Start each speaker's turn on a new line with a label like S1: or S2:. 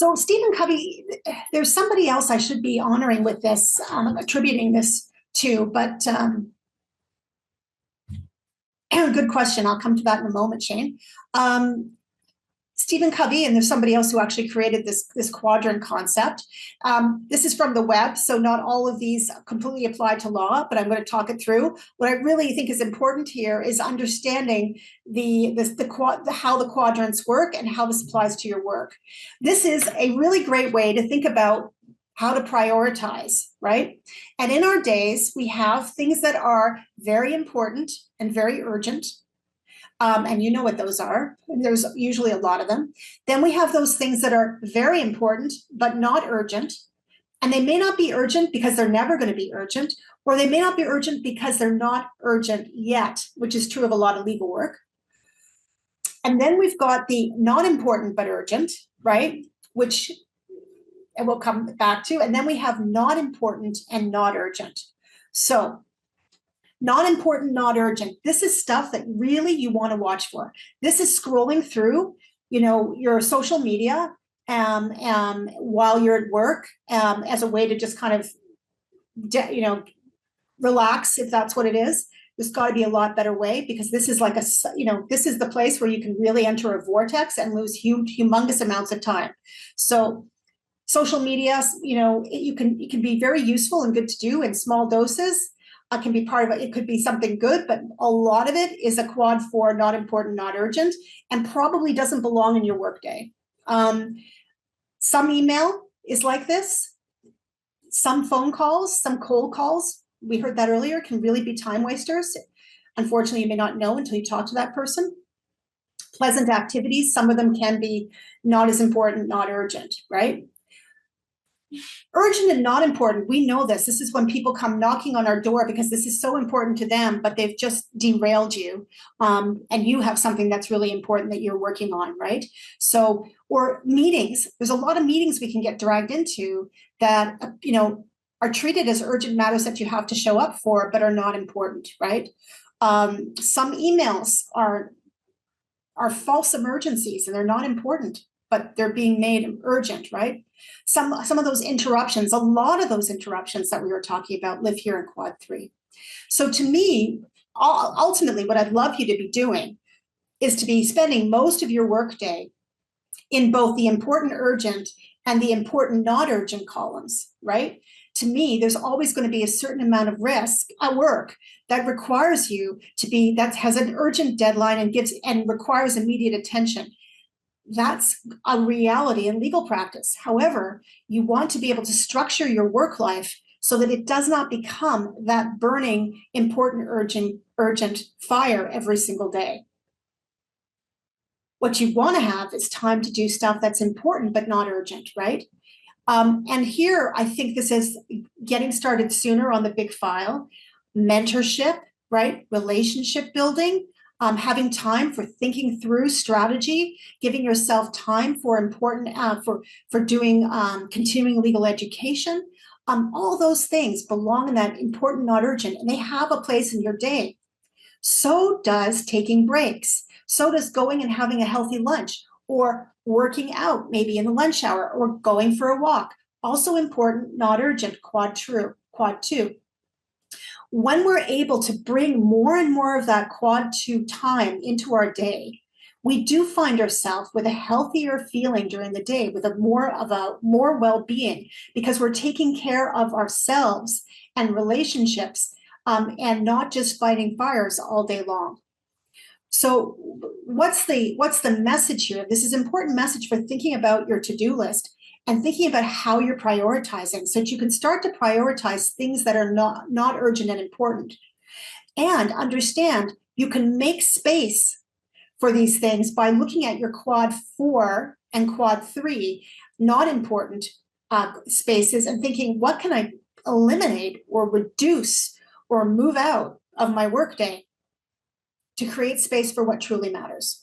S1: So Stephen Covey, there's somebody else I should be honoring with this, attributing this to, but good question. I'll come to that in a moment, Shane. Stephen Covey, and there's somebody else who actually created this quadrant concept. This is from the web, so not all of these completely apply to law, but I'm going to talk it through. What I really think is important here is understanding how the quadrants work and how this applies to your work. This is a really great way to think about how to prioritize, right? And in our days, we have things that are very important and very urgent. And you know what those are. There's usually a lot of them. Then we have those things that are very important, but not urgent. And they may not be urgent because they're never going to be urgent, or they may not be urgent because they're not urgent yet, which is true of a lot of legal work. And then we've got the not important, but urgent, right? Which we'll come back to. And then we have not important and not urgent. So not important, not urgent. This is stuff that really you want to watch for. This is scrolling through, your social media while you're at work as a way to just kind of, relax, if that's what it is. There's got to be a lot better way, because this is like this is the place where you can really enter a vortex and lose humongous amounts of time. So social media, it can be very useful and good to do in small doses. Can be part of it. It could be something good, but a lot of it is a quad 4, not important, not urgent, and probably doesn't belong in your workday. Some email is like this. Some phone calls, some cold calls, we heard that earlier, can really be time wasters. Unfortunately, you may not know until you talk to that person. Pleasant activities, some of them can be not as important, not urgent, right? Urgent and not important, we know this. This is when people come knocking on our door because this is so important to them, but they've just derailed you. And you have something that's really important that you're working on, right? So, or meetings. There's a lot of meetings we can get dragged into that, are treated as urgent matters that you have to show up for, but are not important, right? Some emails are false emergencies and they're not important, but they're being made urgent, right? Some of those interruptions, a lot of those interruptions that we were talking about live here in quad 3. So to me, ultimately, what I'd love you to be doing is to be spending most of your workday in both the important urgent and the important not urgent columns, right? To me, there's always going to be a certain amount of risk at work that requires you to be, that has an urgent deadline and requires immediate attention. That's a reality in legal practice. However, you want to be able to structure your work life so that it does not become that burning, important, urgent fire every single day. What you want to have is time to do stuff that's important but not urgent, right? And here, I think this is getting started sooner on the big file, mentorship, right? Relationship building, having time for thinking through strategy, giving yourself time for important, for doing continuing legal education. All those things belong in that important, not urgent, and they have a place in your day. So does taking breaks. So does going and having a healthy lunch, or working out, maybe in the lunch hour, or going for a walk. Also important, not urgent, quad 2. When we're able to bring more and more of that quad 2 time into our day, we do find ourselves with a healthier feeling during the day, with more well-being, because we're taking care of ourselves and relationships, and not just fighting fires all day long. So what's the message here? This is an important message for thinking about your to-do list and thinking about how you're prioritizing, so that you can start to prioritize things that are not urgent and important. And understand you can make space for these things by looking at your quad 4 and quad 3 not important spaces and thinking, what can I eliminate or reduce or move out of my workday to create space for what truly matters.